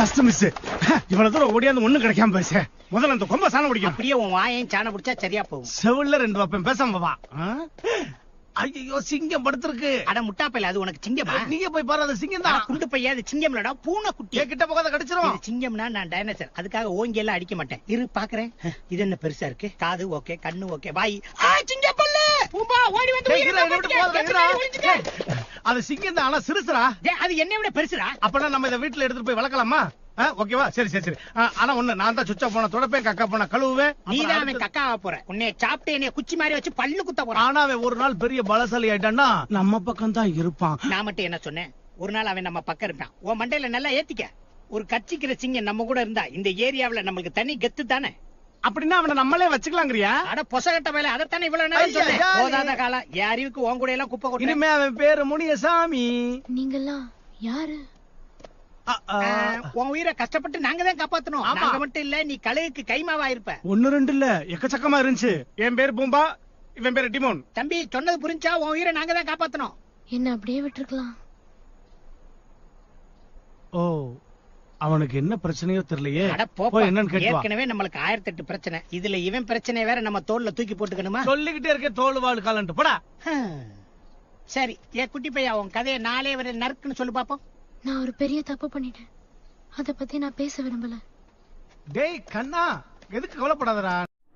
Just miss. இவ்வளவு தூரம் ஓடியாந்து ஒண்ணும் கிடைக்காம பேச. முதல்ல அந்த கொம்ப சாணம் பிடிக்கும். அப்படியே உன் வாயையும் சாணம் பிடிச்சா சரியா போகும். செவில்ல 2 வைப்பேன், பேசாம வா. ஐயோ சிங்கம் படுத்திருக்கு. அட முட்டாப்பையில, அது உனக்கு சிங்கமா? நீங்க போய் பாரு, அது சிங்கம் தான். குண்டு பையா, அது சிங்கம் இல்லடா, பூனை குட்டி. கிட்ட போகாத கடிச்சிரும். சிங்கம்னா நான் டைனோசர், அதுக்காக ஓங்கி எல்லாம் அடிக்க மாட்டேன். இரு பாக்குறேன். இது என்ன பெருசா இருக்கு? காது ஓகே, கண்ணு ஓகே, வாய் சிங்கம் பல்ல. பூம்பா ஓடி வந்து அது சிங்கம் தான், ஆனா சிறுசுரா. அது என்னை விட பெருசுடா. அப்பனா நம்ம இத வீட்டுல எடுத்துட்டு போய் வளர்க்கலாமா? ஓகேவா? சரி சரி சரி. ஆனா ஒண்ணு, நான் தான் சுச்சா போன தொடப்பேன், கக்கா போன கழுவுவேன். நீதான் அவன் கக்காவா போற. உன்னை சாப்பிட்டு என்னைய குச்சி மாதிரி வச்சு பல்லு குத்த போறான். ஆனா அவன் ஒரு நாள் பெரிய பலசாலி ஆயிட்டான்னா நம்ம பக்கம் தான் இருப்பான். நான் மட்டும் என்ன சொன்னேன்? ஒரு நாள் அவன் நம்ம பக்கம் இருப்பான். உன் மண்டையில நல்லா ஏத்திக்க. ஒரு கட்சிக்கிற சிங்கம் நம்ம கூட இருந்தா இந்த ஏரியாவுல நம்மளுக்கு தனி கெத்து தானே. அப்படின்னா அவனை நம்மளே வச்சுக்கலாங்கிறியா? அட பொசகட்ட வேலை, அதைத்தானே இவ்வளவு நேரம் சொன்னேன். போதாத காலம், என் அறிவுக்கு உன் கூட எல்லாம் குப்பை கொட்டு. இனிமே அவன் பேரு முனியசாமி. நீங்கெல்லாம் யாரு? உன் உயிரை கஷ்டப்பட்டு நாங்க தான் காப்பாத்தணும். நாங்க மட்டும் இல்ல, நீ கழுகுக்கு கைமாவா இருப்ப. 1 2 இல்ல, எக்கச்சக்கமா இருந்துச்சு. என் பேரு பூம்பா, இவன் பேரு டிமோன். தம்பி சொன்னது புரிஞ்சா? உன் உயிரை நாங்க தான் காப்பாத்தணும். என்ன அப்படியே விட்டுருக்கலாம். ஓ, அவனுக்கு என்ன பிரச்சனையோ தெரியலையே. என்னன்னு கேட்டு ஏற்கனவே நம்மளுக்கு 1008 பிரச்சனை. இதுல இவன் பிரச்சனை வேற நம்ம தோல்ல தூக்கி போட்டுக்கணுமா? சொல்லிக்கிட்டே இருக்க, தோல் வாழ் காலன்ட்டு போடா. சரி, ஏன் குட்டி பையா, உன் கதையை 4 வரை நறுக்குன்னு சொல்லு பாப்போம். நான் ஒரு பெரிய தப்பு பண்ணிட்டேன். அத பத்தி நான் பேச விரும்பல. டேய் கண்ணா, எதுக்கு கவலைப்படாதடா.